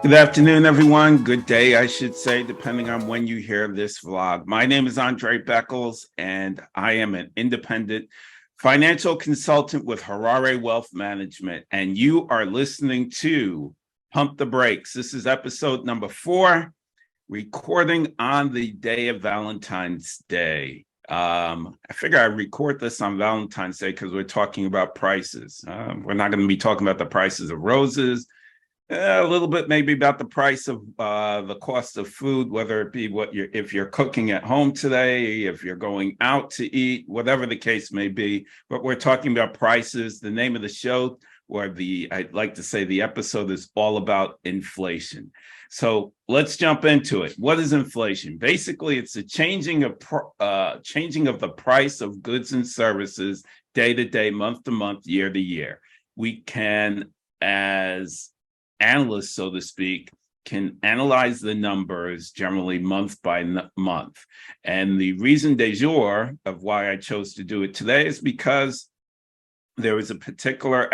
Good afternoon, everyone. Good day, I should say, depending on when you hear this vlog. My name is Andre Beckles, and I am an independent financial consultant with Harare Wealth Management. And you are listening to Pump the Brakes. This is episode number 4, recording on the day of Valentine's Day. I figure I record this on Valentine's Day because we're talking about prices. We're not going to be talking about the prices of roses. A little bit maybe about the price of the cost of food, whether it be if you're cooking at home today, if you're going out to eat, whatever the case may be. But we're talking about prices. The name of the show, I'd like to say the episode, is all about inflation. So let's jump into it. What is inflation? Basically, it's a changing of the price of goods and services day to day, month to month, year to year. We can, as analysts, so to speak, can analyze the numbers generally month by month. And the reason de jour of why I chose to do it today is because there is a particular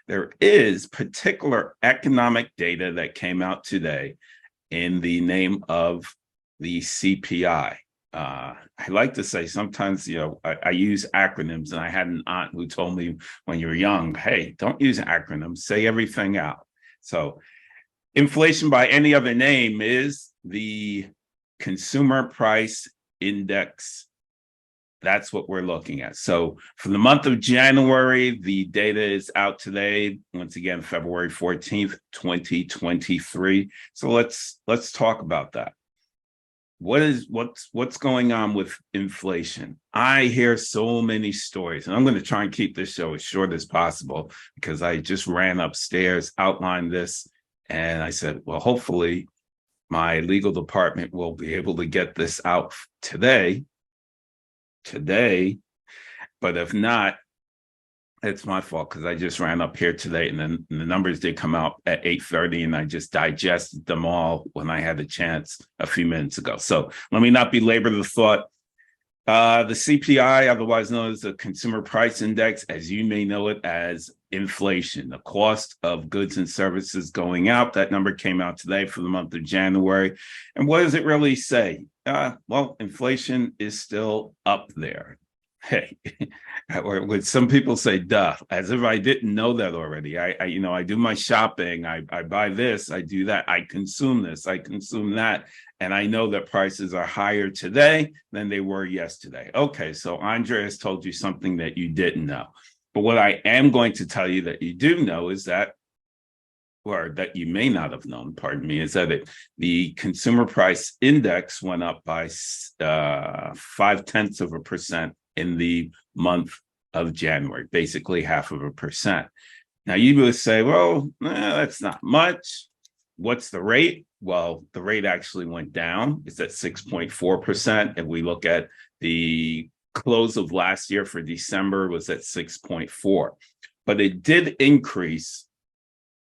there is particular economic data that came out today in the name of the CPI. I like to say sometimes, I use acronyms, and I had an aunt who told me when you're young, hey, don't use acronyms, say everything out. So inflation, by any other name, is the consumer price index. That's what we're looking at. So for the month of January, the data is out today, once again, February 14th, 2023. So let's talk about that. What's going on with inflation? I hear so many stories, and I'm going to try and keep this show as short as possible because I just ran upstairs, outlined this, and I said, well, hopefully my legal department will be able to get this out today, but if not, it's my fault because I just ran up here today, and then the numbers did come out at 8:30, and I just digested them all when I had a chance a few minutes ago. So let me not belabor the thought. The CPI, otherwise known as the Consumer Price Index, as you may know it as inflation, the cost of goods and services going out. That number came out today for the month of January. And what does it really say? Well, inflation is still up there. Hey, or would some people say, duh, as if I didn't know that already. I do my shopping, I buy this, I do that, I consume this, I consume that, and I know that prices are higher today than they were yesterday. Okay, so Andre has told you something that you didn't know. But what I am going to tell you that you do know is that, or that you may not have known, pardon me, is that the consumer price index went up by 0.5% in the month of January, basically 0.5%. Now you would say, well, that's not much. What's the rate? Well, the rate actually went down. It's at 6.4%. If we look at the close of last year for December, was at 6.4. But it did increase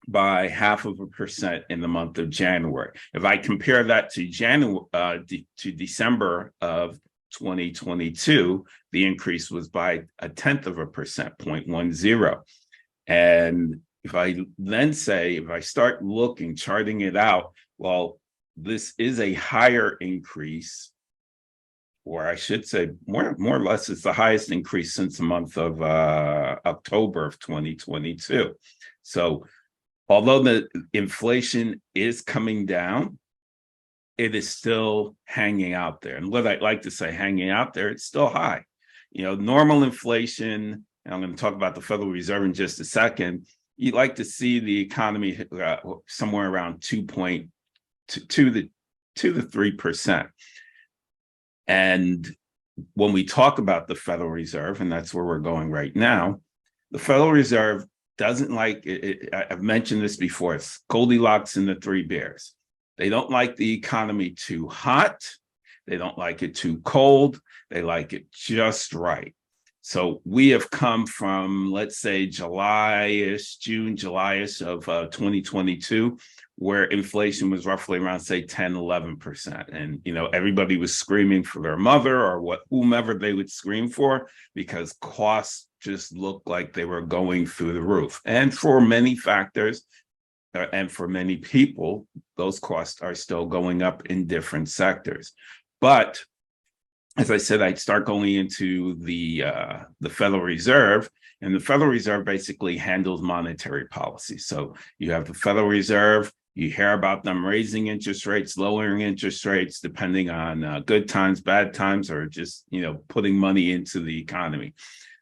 by 0.5% in the month of January. If I compare that to December of 2022, the increase was by 0.1%, 0.10. And if I start looking, charting it out, well, this is a higher increase, or I should say more or less, it's the highest increase since the month of October of 2022. So although the inflation is coming down, it is still hanging out there. And what I'd like to say, hanging out there, it's still high. Normal inflation, and I'm going to talk about the Federal Reserve in just a second, you'd like to see the economy somewhere around 2.2 to 3%. And when we talk about the Federal Reserve, and that's where we're going right now, the Federal Reserve doesn't like it. I've mentioned this before. It's Goldilocks and the Three Bears. They don't like the economy too hot. They don't like it too cold. They like it just right. So we have come from, let's say, June, July-ish of 2022, where inflation was roughly around, say, 10, 11%. And, everybody was screaming for their mother or whomever they would scream for, because costs just looked like they were going through the roof. And for many factors, and for many people, those costs are still going up in different sectors. But as I said, I'd start going into the Federal Reserve, and the Federal Reserve basically handles monetary policy. So you have the Federal Reserve. You hear about them raising interest rates, lowering interest rates, depending on good times, bad times, or just putting money into the economy.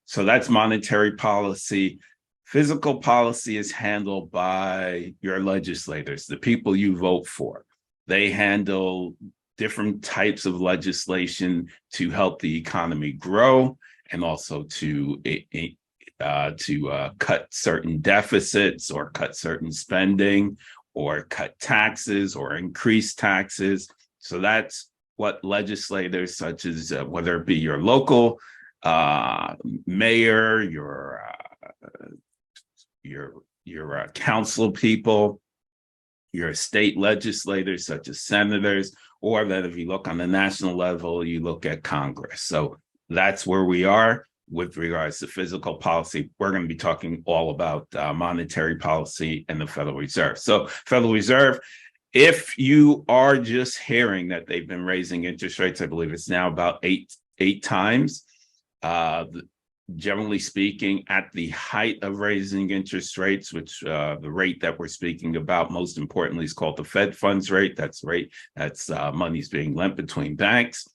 So that's monetary policy. Fiscal policy is handled by your legislators, the people you vote for. They handle different types of legislation to help the economy grow, and also to cut certain deficits, or cut certain spending, or cut taxes, or increase taxes. So that's what legislators, such as whether it be your local mayor, your council people, your state legislators, such as senators, or that if you look on the national level, you look at Congress. So that's where we are with regards to fiscal policy. We're going to be talking all about monetary policy and the Federal Reserve. So Federal Reserve, if you are just hearing that they've been raising interest rates, I believe it's now about eight times. Generally speaking, at the height of raising interest rates, which the rate that we're speaking about most importantly is called the Fed funds rate. That's money's being lent between banks.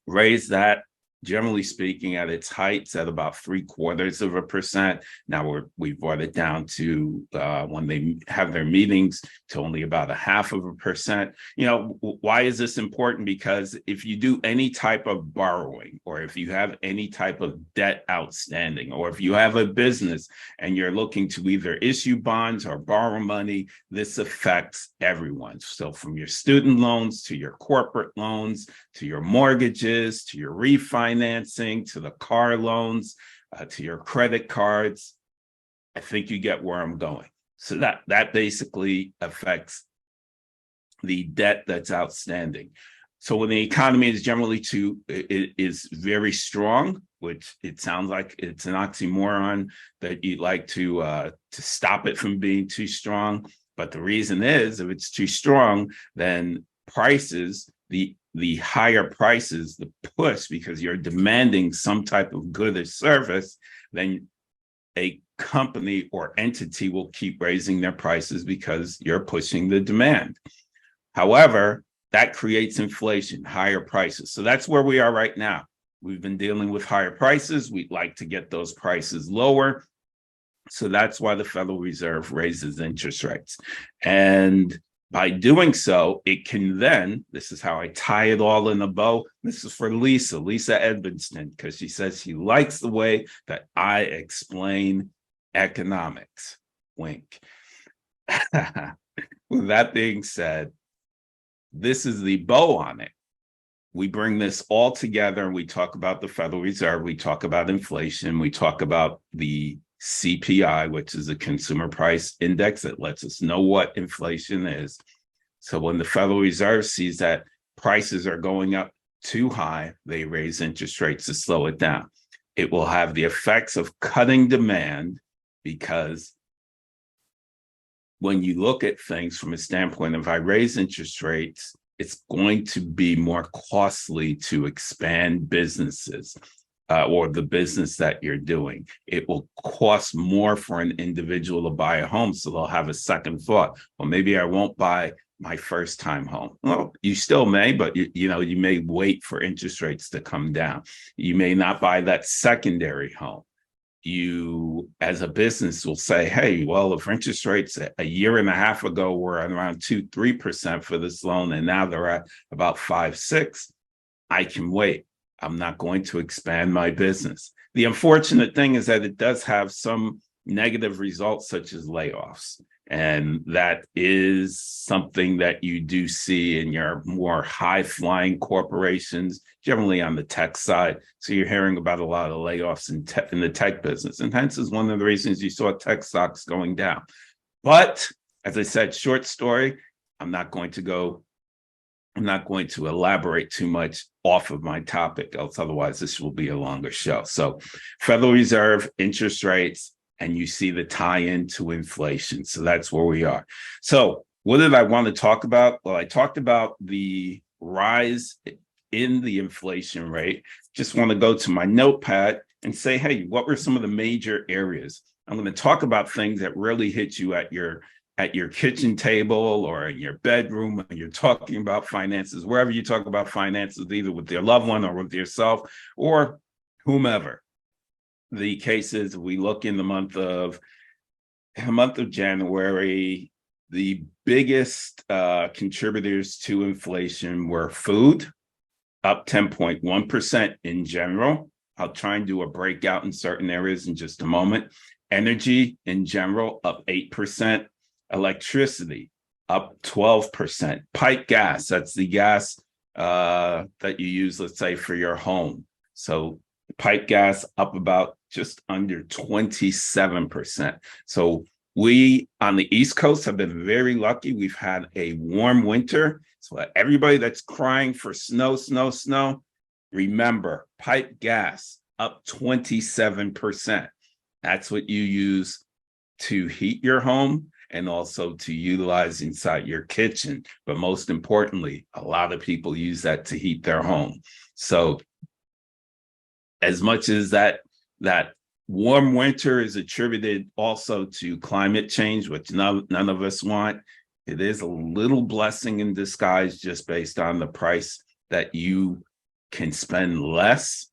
Raise that, generally speaking, at its heights at about 0.75%. Now we've brought it down to when they have their meetings to only about 0.5%. Why is this important? Because if you do any type of borrowing, or if you have any type of debt outstanding, or if you have a business and you're looking to either issue bonds or borrow money, this affects everyone. So from your student loans to your corporate loans, to your mortgages, to your refinancing, to the car loans, to your credit cards. I think you get where I'm going. So that basically affects the debt that's outstanding. So when the economy is generally is very strong, which it sounds like it's an oxymoron that you'd like to stop it from being too strong. But the reason is, if it's too strong, then prices, the higher prices, the push, because you're demanding some type of good or service, then a company or entity will keep raising their prices because you're pushing the demand. However, that creates inflation, higher prices. So that's where we are right now. We've been dealing with higher prices. We'd like to get those prices lower. So that's why the Federal Reserve raises interest rates. And by doing so, it can then, this is how I tie it all in a bow. This is for Lisa Edvinston, because she says she likes the way that I explain economics. Wink. With that being said, this is the bow on it. We bring this all together and we talk about the Federal Reserve, we talk about inflation, we talk about the CPI, which is a consumer price index that lets us know what inflation is. So when the Federal Reserve sees that prices are going up too high, they raise interest rates to slow it down. It will have the effects of cutting demand, because when you look at things from a standpoint of, if I raise interest rates, it's going to be more costly to expand businesses. Or the business that you're doing. It will cost more for an individual to buy a home, so they'll have a second thought. Well, maybe I won't buy my first time home. Well, you still may, but you may wait for interest rates to come down. You may not buy that secondary home. You, as a business, will say, hey, well, if interest rates a year and a half ago were around 2-3% for this loan, and now they're at about 5-6, I can wait. I'm not going to expand my business. The unfortunate thing is that it does have some negative results, such as layoffs. And that is something that you do see in your more high-flying corporations, generally on the tech side. So you're hearing about a lot of layoffs in the tech business. And hence is one of the reasons you saw tech stocks going down. But as I said, short story, I'm not going to elaborate too much off of my topic, else otherwise this will be a longer show. So Federal Reserve, interest rates, and you see the tie-in to inflation. So that's where we are. So what did I want to talk about? Well, I talked about the rise in the inflation rate. Just want to go to my notepad and say, hey, what were some of the major areas? I'm going to talk about things that really hit you at your kitchen table or in your bedroom when you're talking about finances, wherever you talk about finances, either with your loved one or with yourself or whomever. The case is, we look in the month of January, the biggest contributors to inflation were food, up 10.1% in general. I'll try and do a breakout in certain areas in just a moment. Energy in general, up 8%. Electricity, up 12%. Pipe gas, that's the gas that you use, let's say, for your home. So pipe gas up about just under 27%. So we on the East Coast have been very lucky. We've had a warm winter. So everybody that's crying for snow, remember, pipe gas up 27%. That's what you use to heat your home and also to utilize inside your kitchen. But most importantly, a lot of people use that to heat their home. So as much as that warm winter is attributed also to climate change, which none of us want, it is a little blessing in disguise just based on the price that you can spend less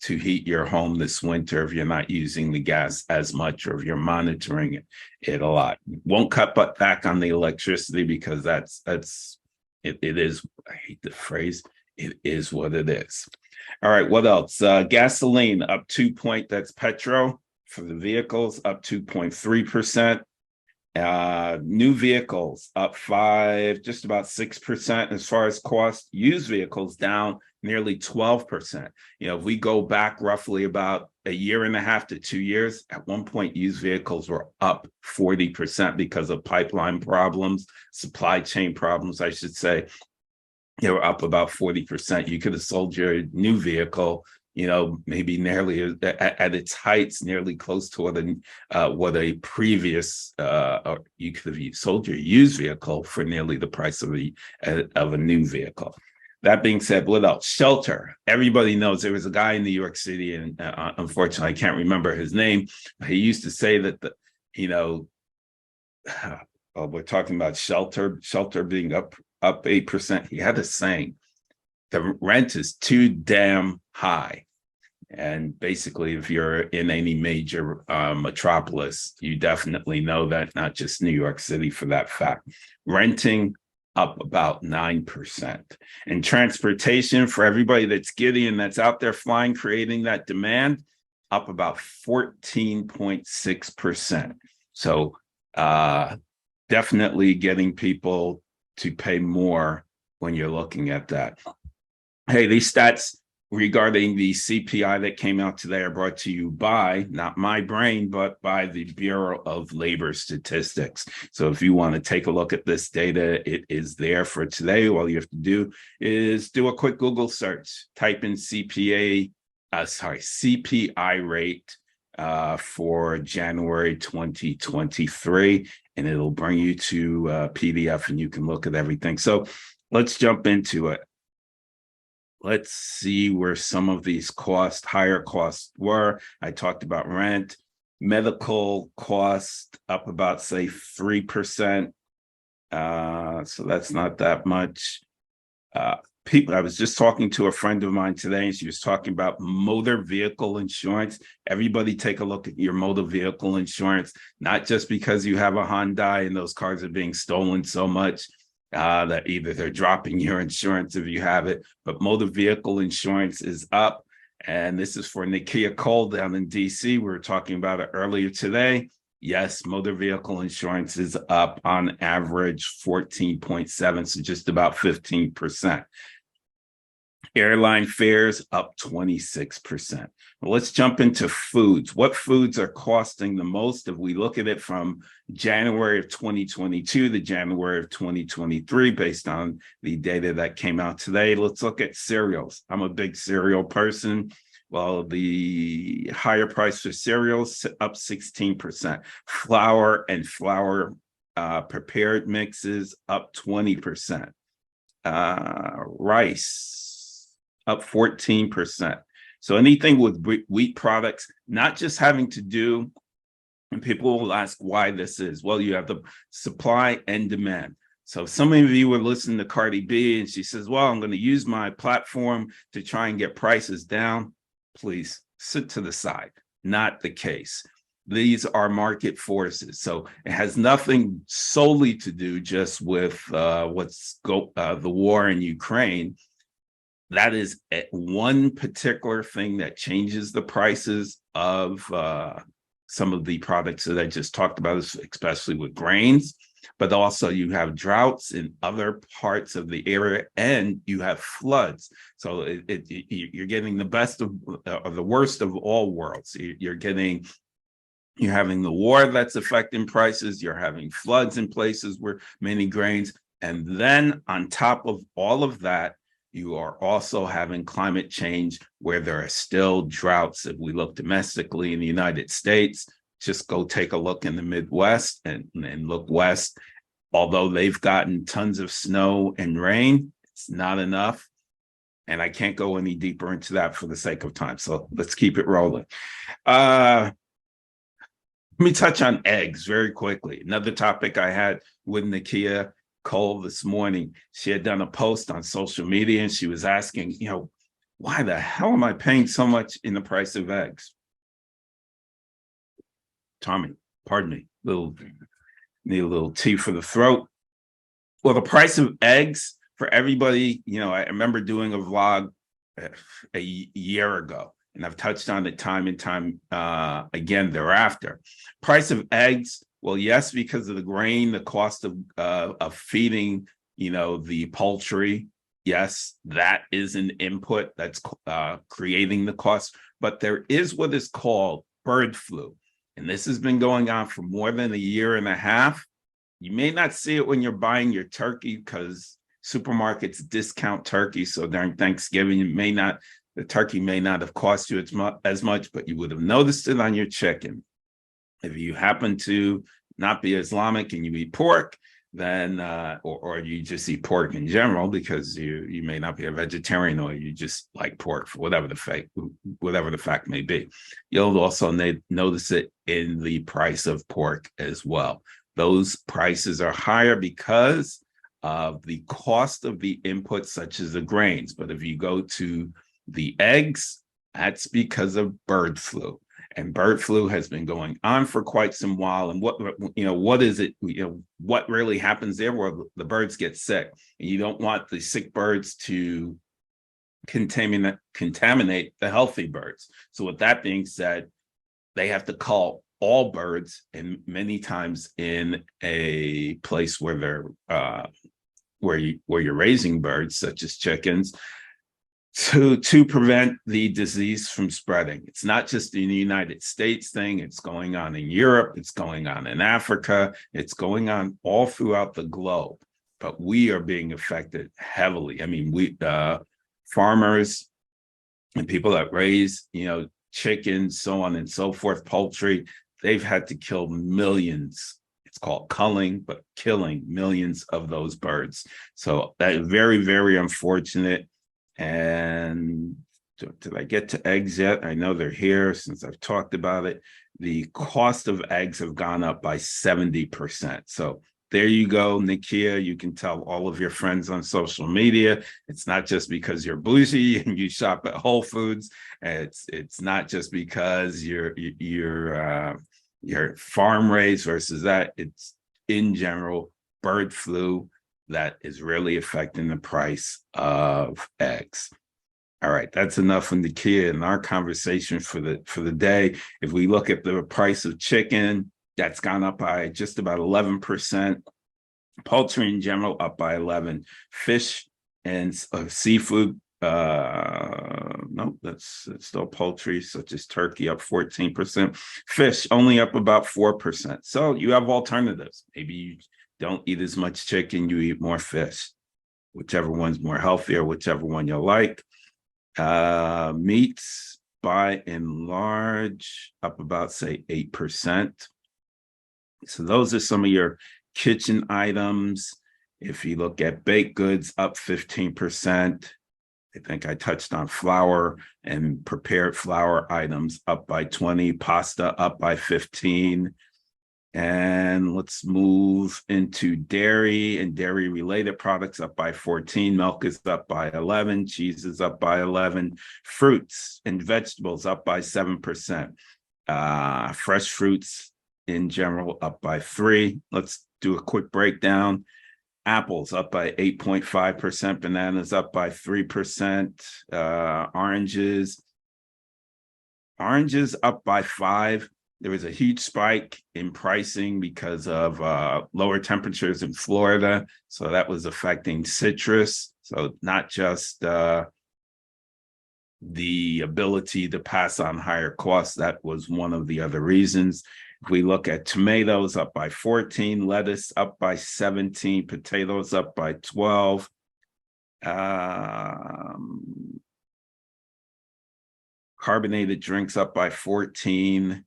to heat your home this winter if you're not using the gas as much or if you're monitoring it a lot. Won't cut back on the electricity because it is, I hate the phrase, it is what it is. All right, what else? Gasoline up that's petrol for the vehicles, up 2.3%. New vehicles up just about 6% as far as cost. Used vehicles down nearly 12%. If we go back roughly about a year and a half to 2 years, at one point used vehicles were up 40% because of pipeline problems, supply chain problems, I should say. They were up about 40%. You could have sold your new vehicle, maybe nearly at its heights, nearly close to what a previous, or you could have sold your used vehicle for nearly the price of a new vehicle. That being said, what else? Shelter. Everybody knows there was a guy in New York City, and unfortunately, I can't remember his name. He used to say that we're talking about shelter being up 8%. He had a saying, the rent is too damn high. And basically, if you're in any major metropolis, you definitely know that, not just New York City for that fact. Renting up about 9%. And transportation, for everybody that's giddy and that's out there flying, creating that demand, up about 14.6%. So definitely getting people to pay more when you're looking at that. Hey, these stats regarding the CPI that came out today are brought to you by, not my brain, but by the Bureau of Labor Statistics. So if you want to take a look at this data, it is there for today. All you have to do is do a quick Google search, type in CPI rate for January 2023, and it'll bring you to PDF and you can look at everything. So let's jump into it. Let's see where some of these higher costs were. I talked about rent, medical cost up about, say, 3%. So that's not that much. I was just talking to a friend of mine today, and she was talking about motor vehicle insurance. Everybody take a look at your motor vehicle insurance, not just because you have a Hyundai and those cars are being stolen so much that either they're dropping your insurance if you have it, but motor vehicle insurance is up. And this is for Nakia Cole down in DC. We were talking about it earlier today. Yes, motor vehicle insurance is up on average 14.7, so just about 15%. Airline fares up 26%. Well, let's jump into foods. What foods are costing the most? If we look at it from January of 2022 to January of 2023, based on the data that came out today, let's look at cereals. I'm a big cereal person. Well, the higher price for cereals up 16%. Flour and flour prepared mixes up 20%. Rice up 14%. So anything with wheat products, not just having to do, and people will ask why this is. Well, you have the supply and demand. So some of you were listening to Cardi B and she says, well, I'm going to use my platform to try and get prices down. Please sit to the side. Not the case. These are market forces. So it has nothing solely to do just with the war in Ukraine. That is one particular thing that changes the prices of some of the products that I just talked about, especially with grains. But also you have droughts in other parts of the area, and you have floods. So you're getting the best of the worst of all worlds. You're having the war that's affecting prices. You're having floods in places where many grains. And then on top of all of that, you are also having climate change where there are still droughts. If we look domestically in the United States, just go take a look in the Midwest and look west. Although they've gotten tons of snow and rain, it's not enough. And I can't go any deeper into that for the sake of time. So let's keep it rolling. Let me touch on eggs very quickly. Another topic I had with Nakia Cole this morning. She had done a post on social media and she was asking, why the hell am I paying so much in the price of eggs? Tommy, pardon me, need a little tea for the throat. Well, the price of eggs for everybody, I remember doing a vlog a year ago, and I've touched on it time and time again thereafter. Price of eggs, well, yes, because of the grain, the cost of feeding, the poultry, yes, that is an input that's creating the cost. But there is what is called bird flu. And this has been going on for more than a year and a half. You may not see it when you're buying your turkey because supermarkets discount turkey. So during Thanksgiving, the turkey may not have cost you as much, but you would have noticed it on your chicken. If you happen to not be Islamic and you eat pork, then or you just eat pork in general because you may not be a vegetarian or you just like pork for whatever the fact may be. You'll also notice it in the price of pork as well. Those prices are higher because of the cost of the inputs such as the grains. But if you go to the eggs, that's because of bird flu. And bird flu has been going on for quite some while. And what is it? What really happens there? Where the birds get sick, and you don't want the sick birds to contaminate the healthy birds. So with that being said, they have to call all birds, and many times in a place where they're where you're raising birds, such as chickens, to prevent the disease from spreading. It's not just in the United States thing. It's going on in Europe. It's going on in Africa. It's going on all throughout the globe. But we are being affected heavily. I mean, farmers and people that raise, chickens, so on and so forth, poultry, they've had to kill millions. It's called culling, but killing millions of those birds. So that is very, very unfortunate. And did I get to eggs yet? I know they're here since I've talked about it. The cost of eggs have gone up by 70%. So there you go, Nakia. You can tell all of your friends on social media. It's not just because you're bougie and you shop at Whole Foods. It's not just because you're farm raised versus that. It's in general bird flu that is really affecting the price of eggs. All right, that's enough from Nakia in our conversation for the day. If we look at the price of chicken, that's gone up by just about 11%. Poultry in general up by 11%. Fish and seafood, no, that's still poultry, such as turkey, up 14%. Fish only up about 4%. So you have alternatives. Maybe you don't eat as much chicken, you eat more fish, whichever one's more healthy or whichever one you like. Meats, by and large up about, say, 8%. So those are some of your kitchen items. If you look at baked goods, up 15%. I think I touched on flour and prepared flour items up by 20, pasta up by 15. And let's move into dairy and dairy related products up by 14. Milk is up by 11. Cheese is up by 11. Fruits and vegetables up by 7%. Fresh fruits in general up by 3. Let's do a quick breakdown. Apples up by 8.5%. Bananas up by 3%. Oranges up by 5%. There was a huge spike in pricing because of lower temperatures in Florida. So that was affecting citrus. So not just the ability to pass on higher costs. That was one of the other reasons. If we look at tomatoes up by 14, lettuce up by 17, potatoes up by 12. Carbonated drinks up by 14.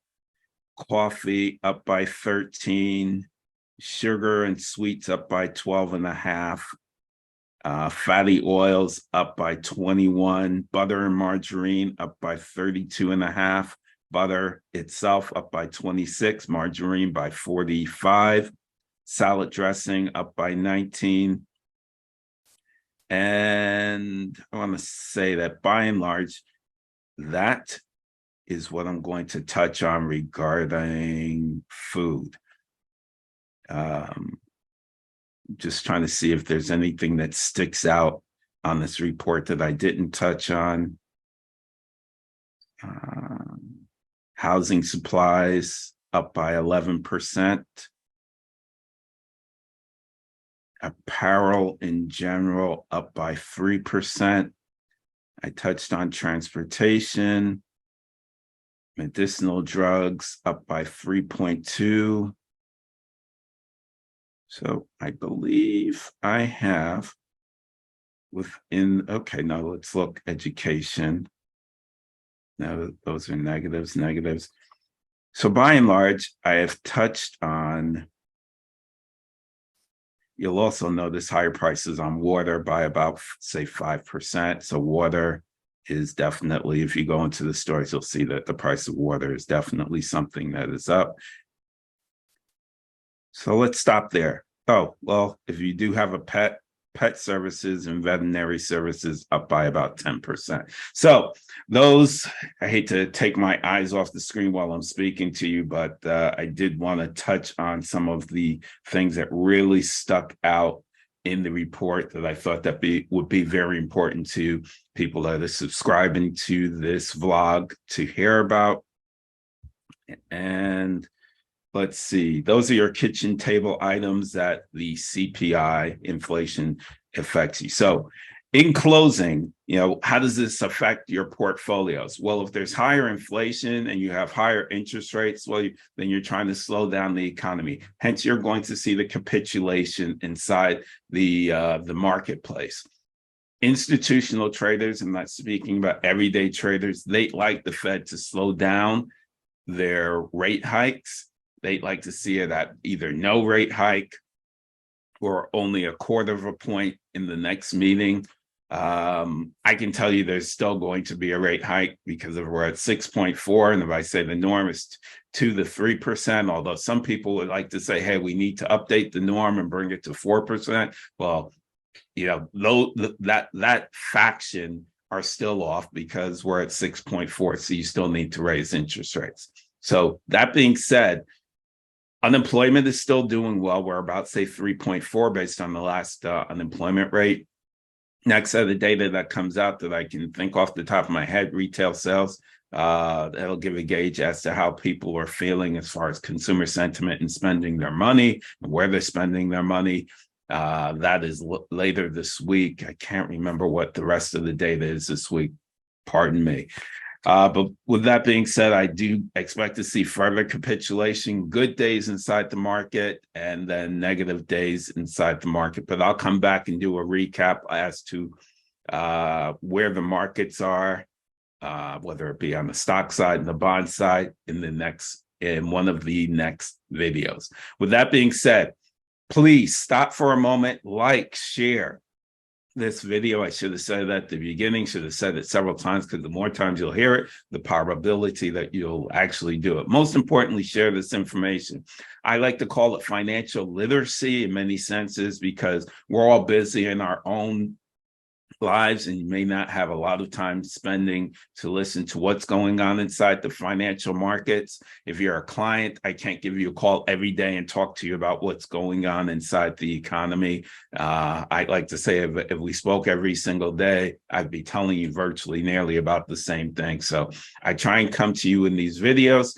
Coffee up by 13, sugar and sweets up by 12.5, fatty oils up by 21, butter and margarine up by 32.5, butter itself up by 26, margarine by 45, salad dressing up by 19. And I want to say that by and large, that is what I'm going to touch on regarding food. Just trying to see if there's anything that sticks out on this report that I didn't touch on. Housing supplies up by 11%. Apparel in general up by 3%. I touched on transportation. Medicinal drugs up by 3.2. So I believe I have within, okay, now let's look education. Now those are negatives. So by and large, I have touched on, you'll also notice higher prices on water by about, say, 5%. So water is definitely, if you go into the stores, you'll see that the price of water is definitely something that is up. So let's stop there. Oh, well, if you do have a pet services and veterinary services up by about 10%. So those, I hate to take my eyes off the screen while I'm speaking to you, but I did want to touch on some of the things that really stuck out in the report that I thought that would be very important to people that are subscribing to this vlog to hear about. And let's see, those are your kitchen table items that the CPI inflation affects you. So in closing, how does this affect your portfolios? Well, if there's higher inflation and you have higher interest rates, well, then you're trying to slow down the economy. Hence, you're going to see the capitulation inside the marketplace. Institutional traders, I'm not speaking about everyday traders, they like the Fed to slow down their rate hikes. They'd like to see it at either no rate hike or only 1/4 point in the next meeting. I can tell you there's still going to be a rate hike because if we're at 6.4, and if I say the norm is 2 to 3%, although some people would like to say, hey, we need to update the norm and bring it to 4%. Well, that faction are still off because we're at 6.4, so you still need to raise interest rates. So that being said, unemployment is still doing well. We're about, say, 3.4 based on the last unemployment rate. Next set of data that comes out that I can think off the top of my head, retail sales, that'll give a gauge as to how people are feeling as far as consumer sentiment and spending their money, and where they're spending their money. That is later this week. I can't remember what the rest of the data is this week. Pardon me. But with that being said, I do expect to see further capitulation, good days inside the market, and then negative days inside the market. But I'll come back and do a recap as to where the markets are whether it be on the stock side and the bond side in one of the next videos. With that being said, please stop for a moment, like, share this video. I should have said it at the beginning, should have said it several times, because the more times you'll hear it, the probability that you'll actually do it. Most importantly, share this information. I like to call it financial literacy in many senses, because we're all busy in our own lives, and you may not have a lot of time spending to listen to what's going on inside the financial markets. If you're a client, I can't give you a call every day and talk to you about what's going on inside the economy. I like to say, if we spoke every single day, I'd be telling you virtually nearly about the same thing. So I try and come to you in these videos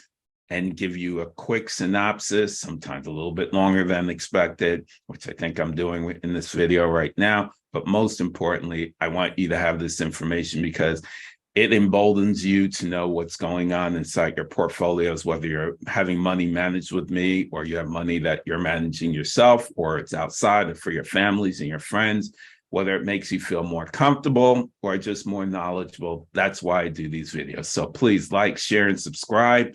and give you a quick synopsis, sometimes a little bit longer than expected, which I think I'm doing in this video right now. But most importantly, I want you to have this information because it emboldens you to know what's going on inside your portfolios, whether you're having money managed with me, or you have money that you're managing yourself, or it's outside for your families and your friends, whether it makes you feel more comfortable or just more knowledgeable. That's why I do these videos. So please like, share, and subscribe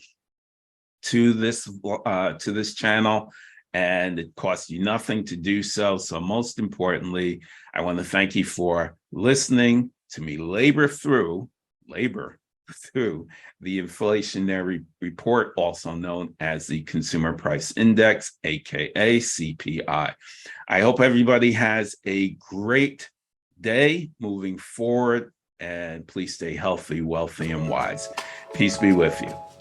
to this channel, and it costs you nothing to do so. So most importantly, I want to thank you for listening to me labor through the inflationary report, also known as the Consumer Price Index, aka CPI. I hope everybody has a great day moving forward, and please stay healthy, wealthy, and wise. Peace be with you.